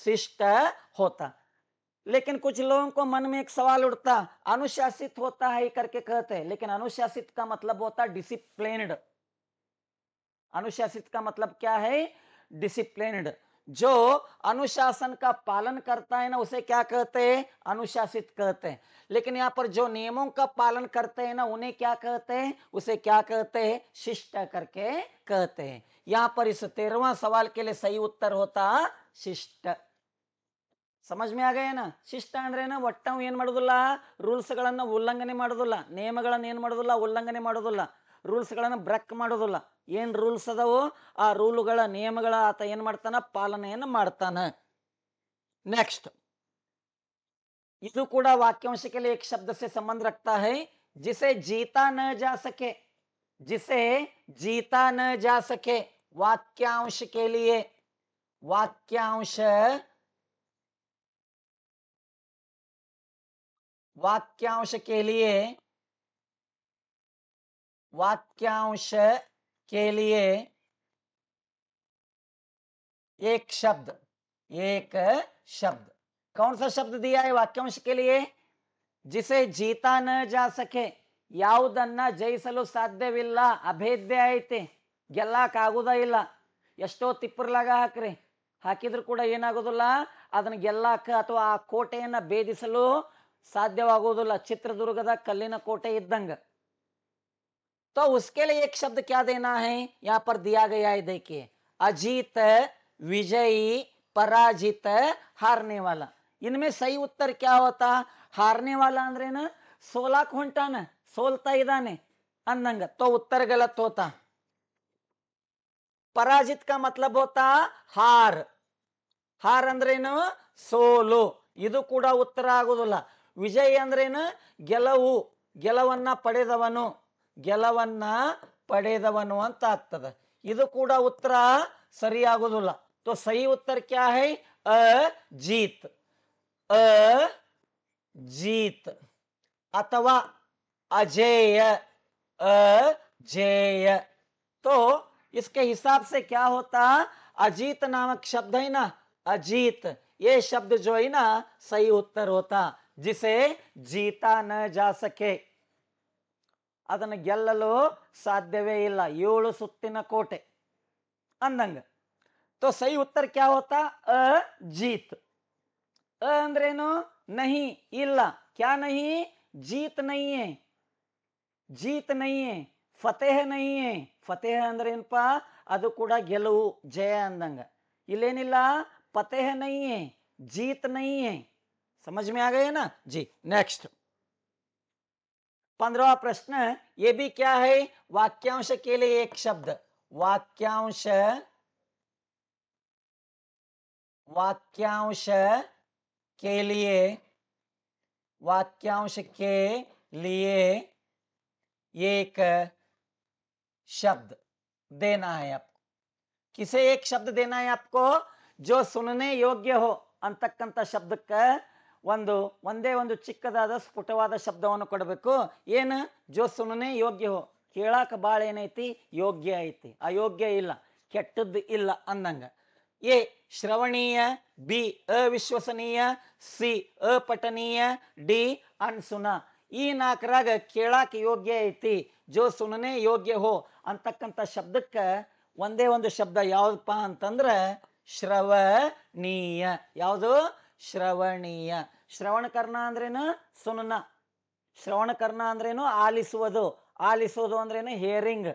[SPEAKER 1] शिष्ट होता. लेकिन कुछ लोगों को मन में एक सवाल उठता, अनुशासित होता है करके कहते हैं, लेकिन अनुशासित का मतलब होता डिसिप्लिन्ड. अनुशासित का मतलब क्या है? डिसिप्लिन्ड. जो अनुशासन का पालन करता है ना, उसे क्या कहते हैं? अनुशासित कहते हैं. लेकिन यहाँ पर जो नियमों का पालन करते हैं ना, उन्हें क्या कहते हैं? उसे क्या कहते हैं? शिष्ट करके कहते हैं. यहाँ पर इस 13वां सवाल के लिए सही उत्तर होता शिष्ट. समझ में आ गया ना? ಶಿಷ್ಟ ಅಂದ್ರೆ ಒಟ್ಟ ಏನು ಮಾಡೋದಿಲ್ಲ, ರೂಲ್ಸ್ಗಳನ್ನು ಉಲ್ಲಂಘನೆ ಮಾಡೋದಿಲ್ಲ, ನಿಯಮಗಳನ್ನು ಏನು ಮಾಡೋದಿಲ್ಲ, ಉಲ್ಲಂಘನೆ ಮಾಡೋದಿಲ್ಲ. ರೂಲ್ಸ್ಗಳನ್ನು ಬ್ರೇಕ್ ಮಾಡೋದಿಲ್ಲ. ಏನ್ ರೂಲ್ಸ್ ಅದಾವೋ ಆ ರೂಲುಗಳ ನಿಯಮಗಳ ಆತ ಏನ್ ಮಾಡ್ತಾನ, ಪಾಲನೆಯನ್ನು ಮಾಡ್ತಾನ. नेक्स्ट, ಇದು ಕೂಡ वाक्यांश के लिए एक शब्द से संबंध रखता है, जिसे जीता न जा सके, जिसे जीता न जा सके। वाक्यांश के लिए, वाक्यांश, वाक्यांश के लिए, वाक्यांश के लिए एक शब्द, एक शब्द, कौन सा शब्द दिया है वाक्यांश के लिए? जिसे जीता न जा सके, ಯಾವುದನ್ನ ಜಯಿಸಲು ಸಾಧ್ಯವಿಲ್ಲ, ಅಭೇದ್ಯ ಐತಿ, ಗೆಲ್ಲಕ್ಕಾಗುದ ಇಲ್ಲ. ಎಷ್ಟೋ ತಿಪ್ಪರ್ಲಾಗ ಹಾಕ್ರಿ, ಹಾಕಿದ್ರು ಕೂಡ ಏನಾಗೋದಿಲ್ಲ, ಅದನ್ನ ಗೆಲ್ಲಾಕ ಅಥವಾ ಆ ಕೋಟೆಯನ್ನ ಭೇದಿಸಲು ಸಾಧ್ಯವಾಗುವುದಿಲ್ಲ. ಚಿತ್ರದುರ್ಗದ ಕಲ್ಲಿನ ಕೋಟೆ ಇದ್ದಂಗ. तो उसके लिए एक शब्द क्या देना है, यहां पर दिया गया है, देखिए, अजीत, विजयी, पराजित, हारने वाला। इनमें सही उत्तर क्या होता? हारने वाला अंद्रेन सोलाक ಹೊಂಟಾನ, ಸೋಲ್ತಾ ಇದ್ದಾನೆ ಅಂದಂಗ, तो उत्तर गलत होता। पराजित का मतलब होता हार, ಹಾರ್ ಅಂದ್ರೇನು ಸೋಲು, ಇದು ಕೂಡ ಉತ್ತರ ಆಗುವುದಿಲ್ಲ। ವಿಜಯ್ ಅಂದ್ರೇನು ಗೆಲುವು, ಗೆಲುವನ್ನ ಪಡೆದವನು, ಗೆಲುವನ್ನ ಪಡೆದವನು ಅಂತ ಆಗ್ತದೆ, ಇದು ಕೂಡ ಉತ್ತರ ಸರಿಯಾಗುವುದಿಲ್ಲ। तो सही उत्तर क्या है? अजीत, अजीत अथवा अजेय, अजेय। तो इसके हिसाब से क्या होता, अजीत नामक शब्द है ना, अजीत, ये शब्द जो है ना सही उत्तर होता, जिसे जीता न जा सके, ಅದನ್ನು ಗೆಲ್ಲಲು ಸಾಧ್ಯವೇ ಇಲ್ಲ, 7 ಸುತ್ತಿನ ಕೋಟೆ ಅಂದಂಗ। तो सही उत्तर क्या होता? अजीत। अ अंद्रेनु नहीं, ಇಲ್ಲ, क्या नहीं? जीत नहीं है, जीत नहीं है, फतेह नहीं है। फतेह ಅಂದ್ರೇನಪ್ಪ, ಅದು ಕೂಡ ಗೆಲುವು, ಜಯ ಅಂದಂಗ। ಇಲ್ಲೇನಿಲ್ಲ, फतेह नहीं है, जीत नहीं है। समझ में आ गए ना जी। नेक्स्ट, 15वां प्रश्न, ये भी क्या है? वाक्यांश के लिए एक शब्द, वाक्यांश, वाक्यांश के लिए, वाक्यांश के लिए एक शब्द देना है आपको। किसे एक शब्द देना है आपको? जो सुनने योग्य हो ಅಂತಕ್ಕಂಥ ಶಬ್ದಕ್ಕೆ ಒಂದೇ ಒಂದು ಚಿಕ್ಕದಾದ ಸ್ಫುಟವಾದ ಶಬ್ದವನ್ನು ಕೊಡಬೇಕು। ಏನು? ಜೋ ಸುನನೆ ಯೋಗ್ಯ ಹೋ, ಕೇಳಾಕ ಬಾಳ ಏನೈತಿ, ಯೋಗ್ಯ ಐತಿ, ಅಯೋಗ್ಯ ಇಲ್ಲ, ಕೆಟ್ಟದ್ದು ಇಲ್ಲ ಅಂದಂಗ। ಎ ಶ್ರವಣೀಯ, ಬಿ ಅವಿಶ್ವಸನೀಯ, ಸಿ ಅಪಠನೀಯ, ಡಿ ಅನ್ಸುನ। ಈ 4ರಾಗ ಕೇಳಾಕ ಯೋಗ್ಯ ಐತಿ, ಜೋ ಸುನನೆ ಯೋಗ್ಯ ಹೋ ಅಂತಕ್ಕಂಥ ಶಬ್ದಕ್ಕೆ ಒಂದೇ ಒಂದು ಶಬ್ದ ಯಾವ್ದಪ್ಪ ಅಂತಂದ್ರೆ ಶ್ರವಣೀಯ। ಯಾವುದು? ಶ್ರವಣೀಯ। ಶ್ರವಣಕರ್ಣ ಅಂದ್ರೇನು? ಸುನನ। ಶ್ರವಣಕರ್ಣ ಅಂದ್ರೇನು? ಆಲಿಸುವುದು। ಆಲಿಸುವುದು ಅಂದ್ರೇನು? ಹೇರಿಂಗ್।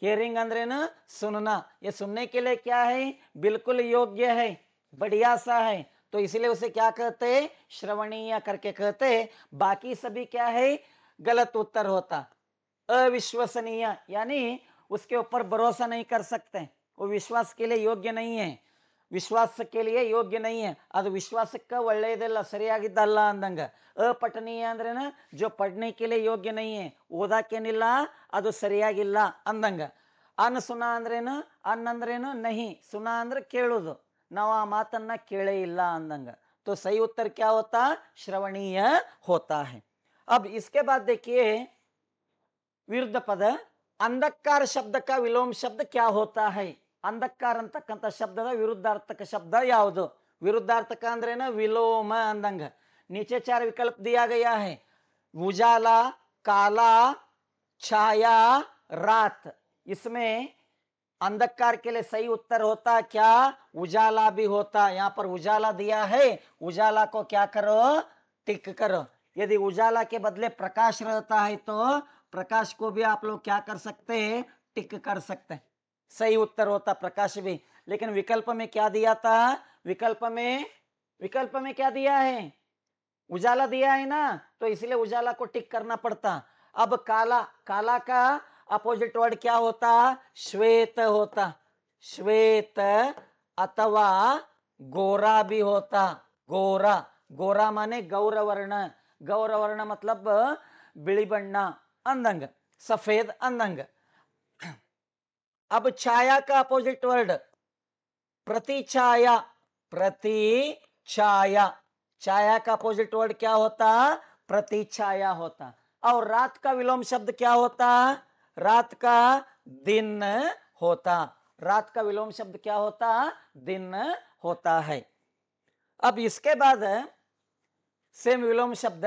[SPEAKER 1] हेयरिंग अंद्रेन सुनना। ये सुनने के लिए क्या है? बिल्कुल योग्य है, बढ़िया सा है, तो इसलिए उसे क्या कहते हैं? श्रवणीय करके कहते हैं। बाकी सभी क्या है? गलत उत्तर होता। अविश्वसनीय यानी उसके ऊपर भरोसा नहीं कर सकते, वो विश्वास के लिए योग्य नहीं है, ವಿಶ್ವಾಸ के लिए ಯೋಗ್ಯ नहीं है, ಅದು ವಿಶ್ವಾಸಕ್ಕೆ ಒಳ್ಳೆಯದಲ್ಲ, ಸರಿಯಾಗಿದ್ದಲ್ಲ ಅಂದಂಗ। ಅಪಠನೀಯ ಅಂದ್ರೇನು? ಜೋ ಪढ़ने के लिए ಯೋಗ್ಯ नहीं है, ಓದಾಕೇನಿಲ್ಲ, ಅದು ಸರಿಯಾಗಿಲ್ಲ ಅಂದಂಗ। ಅನ್ ಸುನ ಅಂದ್ರೇನು? ಅನ್ ಅಂದ್ರೇನು? ನಹಿ, ಸುನ ಅಂದ್ರೆ ಕೇಳುದು, ನಾವು ಆ ಮಾತನ್ನ ಕೇಳೇ ಇಲ್ಲ ಅಂದಂಗ। तो सही उत्तर क्या होता? श्रवणीय होता है। अब इसके बाद देखिए विरुद्ध पद, अंधकार शब्द का विलोम शब्द क्या होता है? अंधकार ಅಂತಕ್ಕಂಥ ಶಬ್ದದ ವಿರುದ್ಧಾರ್ಥಕ ಶಬ್ದ ಯಾವುದು? विरुद्धार्थक अंद्रेना विलोम अंदंग। नीचे 4 विकल्प दिया गया है, उजाला, काला, छाया, रात। इसमें अंधकार के लिए सही उत्तर होता क्या? उजाला भी होता। यहाँ पर उजाला दिया है, उजाला को क्या करो? टिक करो। यदि उजाला के बदले प्रकाश रहता है तो प्रकाश को भी आप लोग क्या कर सकते हैं? टिक कर सकते हैं, सही उत्तर होता प्रकाश भी। लेकिन विकल्प में क्या दिया था? विकल्प में क्या दिया है? उजाला दिया है ना, तो इसलिए उजाला को टिक करना पड़ता। अब काला, काला का अपोजिट वर्ड क्या होता? श्वेत होता। श्वेत अथवा गोरा भी होता। गोरा, गोरा माने गौरवर्ण। गौरवर्ण मतलब बिಳಿ बಣ್ಣ अंदंग, सफेद अंदंग। अब छाया का अपोजिट वर्ड प्रतिछाया। प्रतिछाया, छाया का अपोजिट वर्ड क्या होता? प्रतिछाया होता। और रात का विलोम शब्द क्या होता? रात का दिन होता। रात का विलोम शब्द क्या होता? दिन होता है। अब इसके बाद सेम विलोम शब्द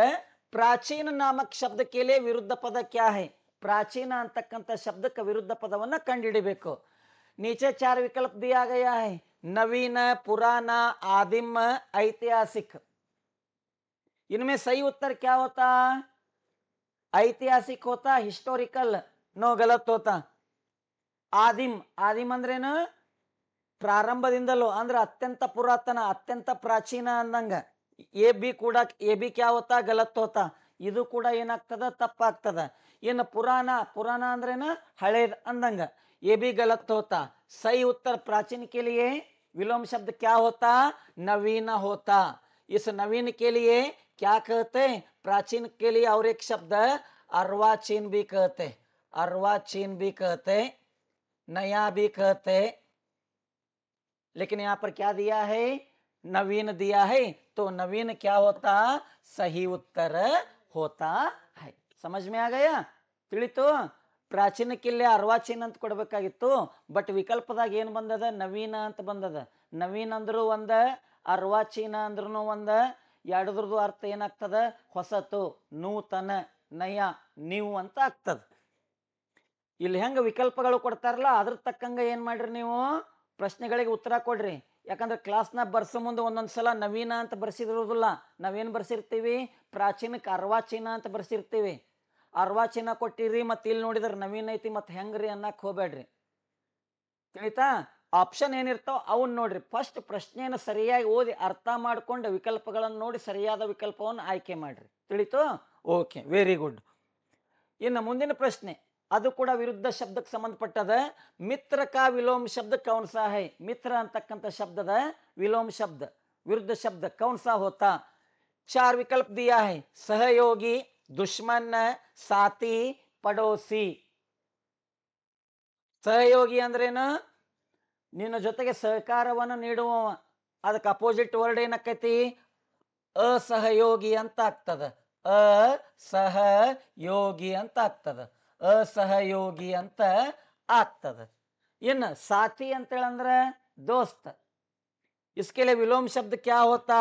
[SPEAKER 1] प्राचीन नामक शब्द के लिए विरुद्ध पद क्या है? प्राचीन ಅಂತಕ್ಕಂಥ ಶಬ್ದಕ್ಕೆ ವಿರುದ್ಧ ಪದವನ್ನ ಕಂಡುಹಿಡಿಯಬೇಕು। नीचे 4 विकल्प दिया गया है, नवीन, पुराना, आदिम, ऐतिहासिक। इनमें सही उत्तर क्या होता? ऐतिहासिक होता, हिस्टोरिकल नो, गलत होता। आदिम, आदिम अंद्रेನು? ಪ್ರಾರಂಭದಿಂದಲೂ ಅಂದ್ರೆ ಅತ್ಯಂತ ಪುರಾತನ, ಅತ್ಯಂತ ಪ್ರಾಚೀನ ಅಂದಂಗ। ಎ ಬಿ ಕೂಡ, ಎ ಬಿ क्या होता? गलत होता। ಇದು ಕೂಡ ಏನಾಗ್ತದ? ತಪ್ಪಾಗ್ತದ। ಇನ್ನು ಪುರಾಣ, ಪುರಾಣ ಅಂದ್ರೇನು? ಹಳೇದ್ ಅಂದಂಗ। ये भी गलत होता। सही उत्तर प्राचीन के लिए विलोम शब्द क्या होता? नवीन होता। इस नवीन के लिए क्या कहते? प्राचीन के लिए और एक शब्द अर्वाचीन भी कहते। अर्वाचीन भी कहते, नया भी कहते। लेकिन यहां पर क्या दिया है? नवीन दिया है, तो नवीन क्या होता? सही उत्तर होता है। समझ में आ गया? ತಿಳಿತು? ಪ್ರಾಚೀನಕ್ಕಿಲ್ಲೇ ಅರ್ವಾಚೀನ್ ಅಂತ ಕೊಡ್ಬೇಕಾಗಿತ್ತು, ಬಟ್ ವಿಕಲ್ಪದಾಗ ಏನ್ ಬಂದದ? ನವೀನ ಅಂತ ಬಂದದ। ನವೀನ್ ಅಂದ್ರೂ ಒಂದ, ಅರ್ವಾಚೀನ ಅಂದ್ರೂ ಒಂದ, ಎರಡದ್ರದ್ದು ಅರ್ಥ ಏನಾಗ್ತದ? ಹೊಸತು, ನೂತನ, ನಯ, ನ್ಯೂ ಅಂತ ಆಗ್ತದ। ಇಲ್ಲಿ ಹೆಂಗ ವಿಕಲ್ಪಗಳು ಕೊಡ್ತಾರಲ್ಲ ಅದ್ರ ತಕ್ಕಂಗ ಏನ್ ಮಾಡ್ರಿ ನೀವು ಪ್ರಶ್ನೆಗಳಿಗೆ ಉತ್ತರ ಕೊಡ್ರಿ। ಯಾಕಂದ್ರೆ ಕ್ಲಾಸ್ನ ಬರ್ಸೋ ಮುಂದೆ ಒಂದೊಂದ್ಸಲ ನವೀನ ಅಂತ ಬರ್ಸಿದಿರೋದಿಲ್ಲ, ನಾವೇನ್ ಬರ್ಸಿರ್ತೀವಿ? ಪ್ರಾಚೀನಕ್ಕೆ ಅರ್ವಾಚೀನ ಅಂತ ಬರ್ಸಿರ್ತೀವಿ। ಅರ್ವಾಚೀನ ಕೊಟ್ಟಿರಿ, ಮತ್ತೆ ಇಲ್ಲಿ ನೋಡಿದ್ರೆ ನವೀನ ಐತಿ, ಮತ್ತೆ ಹೆಂಗ್ರಿ ಅನ್ನಕ್ ಹೋಗ್ಬೇಡ್ರಿ, ತಿಳಿತಾ? ಆಪ್ಷನ್ ಏನಿರ್ತಾವ ಅವನ್ ನೋಡ್ರಿ। ಫಸ್ಟ್ ಪ್ರಶ್ನೆಯನ್ನು ಸರಿಯಾಗಿ ಓದಿ ಅರ್ಥ ಮಾಡ್ಕೊಂಡು ವಿಕಲ್ಪಗಳನ್ನು ನೋಡಿ ಸರಿಯಾದ ವಿಕಲ್ಪವನ್ನು ಆಯ್ಕೆ ಮಾಡ್ರಿ, ತಿಳಿತು? Okay, very good. ಇನ್ನು ಮುಂದಿನ ಪ್ರಶ್ನೆ ಅದು ಕೂಡ ವಿರುದ್ಧ ಶಬ್ದಕ್ಕೆ ಸಂಬಂಧಪಟ್ಟದ। ಮಿತ್ರ का विलोम शब्द कौन सा है? ಮಿತ್ರ ಅಂತಕ್ಕಂಥ ಶಬ್ದದ ವಿಲೋಮ ಶಬ್ದ, ವಿರುದ್ಧ ಶಬ್ದ कौन सा होता? 4 विकल्प दिया है, सहयोगी, दुश्मन, साथी, पड़ोसी। ಸಹಯೋಗಿ ಅಂದ್ರೇನು? ನಿನ್ನ ಜೊತೆಗೆ ಸಹಕಾರವನ್ನು ನೀಡುವವ, ಅದಕ್ಕೆ ಅಪೋಸಿಟ್ ವರ್ಡ್ ಏನಕ್ಕೈತಿ? ಅಸಹಯೋಗಿ ಅಂತ ಆಗ್ತದ। ಅಸಹಯೋಗಿ ಅಂತ ಆಗ್ತದ, असहयोगी ಅಂತ ಆಗ್ತದ। ಇನ್ನು साथी ಅಂತ ಹೇಳಂದ್ರೆ दोस्त, इसके लिए विलोम शब्द क्या होता?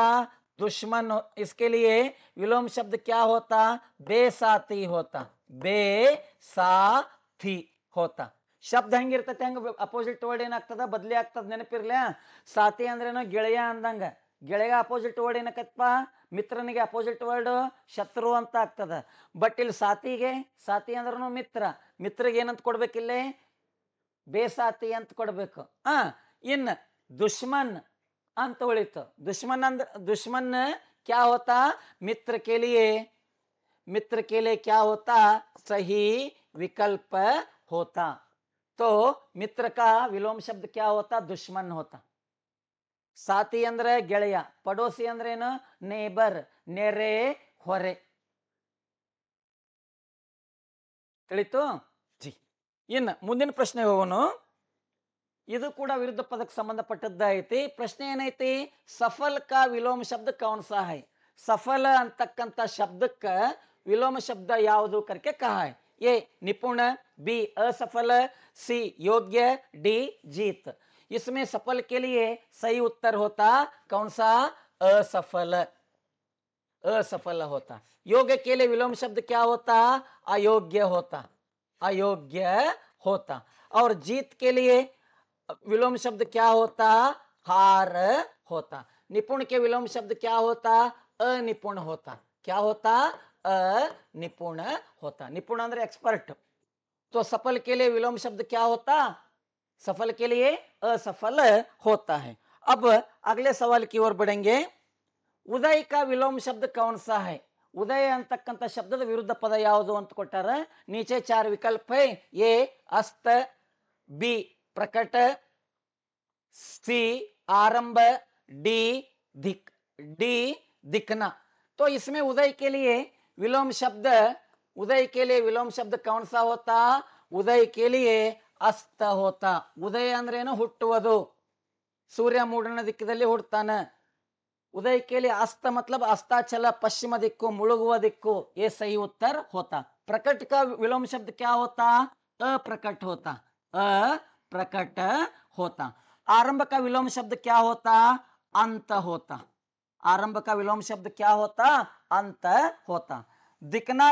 [SPEAKER 1] दुश्मन। इसके लिए विलोम शब्द क्या होता? बेसाथी होता। बेसाथी होता। ಶಬ್ದ ಹೆಂಗಿರ್ತೈತೆ ಹೆಂಗ ಅಪೋಸಿಟ್ ವರ್ಡ್ ಏನಾಗ್ತದ? ಬದಲಿ ಆಗ್ತದ, ನೆನಪಿರ್ಲ? ಸಾಥಿ ಅಂದ್ರೇನು? ಗೆಳೆಯ ಅಂದಂಗ। ಗೆಳೆಯ ಅಪೋಸಿಟ್ ವರ್ಡ್ ಏನಕ್ಕಪ್ಪ? ಮಿತ್ರನಿಗೆ ಅಪೋಸಿಟ್ ವರ್ಡ್ ಶತ್ರು ಅಂತ ಆಗ್ತದ। ಬಟ್ ಇಲ್ಲಿ ಸಾಥಿಗೆ, ಸಾಥಿ ಅಂದ್ರೂ ಮಿತ್ರ, ಮಿತ್ರಿಗೆ ಏನಂತ ಕೊಡ್ಬೇಕಿಲ್ಲೇ? ಬೇಸಾತಿ ಅಂತ ಕೊಡ್ಬೇಕು। ಇನ್ನ दुश्मन ಅಂತ ಉಳಿತು। दुश्मन अंदर, दुश्मन क्या होता? मित्र के लिए, मित्र के लिए क्या होता? सही विकल्प होता। तो मित्र का विलोम शब्द क्या होता? दुश्मन होता। साथी ಅಂದ್ರೆ ಗೆಳೆಯ, ಪಡೋಸಿ ಅಂದ್ರೇನು? ನೇಬರ್, ನೆರೆ ಹೊರೆ, ತಿಳಿತು? ಜಿ। ಇನ್ನು ಮುಂದಿನ ಪ್ರಶ್ನೆ ಹೋಗೋಣ। ಇದು ಕೂಡ ವಿರುದ್ಧ ಪದಕ್ಕೆ ಸಂಬಂಧಪಟ್ಟದ್ದೈತಿ। ಪ್ರಶ್ನೆ ಏನೈತಿ? ಸಫಲ್ का विलोम शब्द कौन सा है? ಸಫಲ ಅಂತಕ್ಕಂಥ ಶಬ್ದಕ್ಕೆ ವಿಲೋಮ ಶಬ್ದ ಯಾವುದು करके कहा है? ए निपुण, बी असफल, सी योग्य, डी जीत। इसमें सफल के लिए सही उत्तर होता कौन सा? असफल, असफल होता। योग्य के लिए विलोम शब्द क्या होता? अयोग्य होता, अयोग्य होता। और जीत के लिए विलोम शब्द क्या होता? हार होता। निपुण के विलोम शब्द क्या होता? अनिपुण होता। क्या होता? अनिपुण होता। निपुण अंदर एक्सपर्ट। तो सफल के लिए विलोम शब्द क्या होता? सफल के लिए असफल होता है। अब अगले सवाल की ओर बढ़ेंगे। उदय का विलोम शब्द कौन सा है? ಉದಯ ಅಂತಕ್ಕಂಥ ಶಬ್ದದ ವಿರುದ್ಧ ಪದ ಯಾವುದು ಅಂತ ಕೊಟ್ಟಾರ. ನೀಚೆ 4 ವಿಕಲ್ಪ ಹೈ. ಎ ಅಸ್ತ, ಬಿ ಪ್ರಕಟ, सी आरंभ, डी दिक, डी दिखना. तो इसमें उदय के लिए विलोम शब्द, उदय के लिए विलोम शब्द कौन सा होता? उदय के लिए अस्त होता. उदय अंद्रेನು ಹುಟ್ಟುವುದು, सूर्य ಮೂಡಣ ದಿಕ್ಕದಲ್ಲಿ ಹುಡ್ತಾನೆ. उदय के लिए अस्त मतलब अस्ताचल, पश्चिम दिक्कु, मुಳುಗುವ दिक्कु. ये सही उत्तर होता. प्रकट का विलोम शब्द क्या होता? अप्रकट होता. अप्रकट होता. आरंभ का विलोम शब्द क्या होता? अंत होता. आरंभ का विलोम शब्द क्या होता? अंत होता. दिखना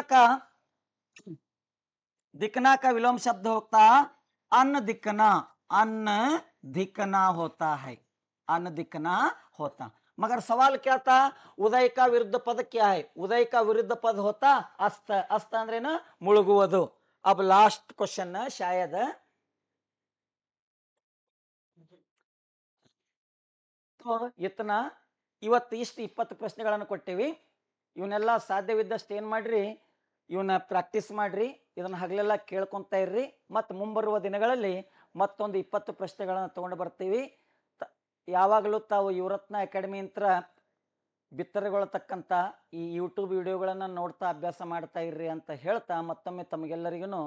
[SPEAKER 1] का विलोम शब्द होता अन्न दिखना. अन्न दिखना होता है. अन्न दिखना होता. मगर सवाल क्या था? उदय का विरुद्ध पद क्या है? उदय का विरुद्ध पद होता अस्त. अस्त अंद्रेನು ಮುಳುಗುವುದು. अब लास्ट क्वेश्चन शायद. ಇತನ ಇವತ್ತು ಇಷ್ಟು 20 ಪ್ರಶ್ನೆಗಳನ್ನು ಕೊಟ್ಟಿವಿ. ಇವನ್ನೆಲ್ಲ ಸಾಧ್ಯವಿದ್ದಷ್ಟು ಏನು ಮಾಡ್ರಿ, ಇವನ್ನ ಪ್ರಾಕ್ಟೀಸ್ ಮಾಡ್ರಿ. ಇದನ್ನು ಹಗಲೆಲ್ಲ ಕೇಳ್ಕೊತಾ ಇರ್ರಿ. ಮತ್ತು ಮುಂಬರುವ ದಿನಗಳಲ್ಲಿ ಮತ್ತೊಂದು 20 ಪ್ರಶ್ನೆಗಳನ್ನು ತಗೊಂಡು ಬರ್ತೀವಿ. ಯಾವಾಗಲೂ ತಾವು ಯುವರತ್ನ ಅಕಾಡೆಮಿ ಅಂತ ಬಿತ್ತರಗೊಳ್ಳತಕ್ಕಂಥ ಈ ಯೂಟ್ಯೂಬ್ ವಿಡಿಯೋಗಳನ್ನು ನೋಡ್ತಾ ಅಭ್ಯಾಸ ಮಾಡ್ತಾ ಇರ್ರಿ ಅಂತ ಹೇಳ್ತಾ ಮತ್ತೊಮ್ಮೆ ತಮಗೆಲ್ಲರಿಗೂ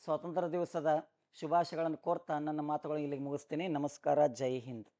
[SPEAKER 1] ಸ್ವಾತಂತ್ರ್ಯ ದಿವಸದ ಶುಭಾಶಯಗಳನ್ನು ಕೋರ್ತಾ ನನ್ನ ಮಾತುಗಳನ್ನು ಇಲ್ಲಿಗೆ ಮುಗಿಸ್ತೀನಿ. ನಮಸ್ಕಾರ. ಜೈ ಹಿಂದ್.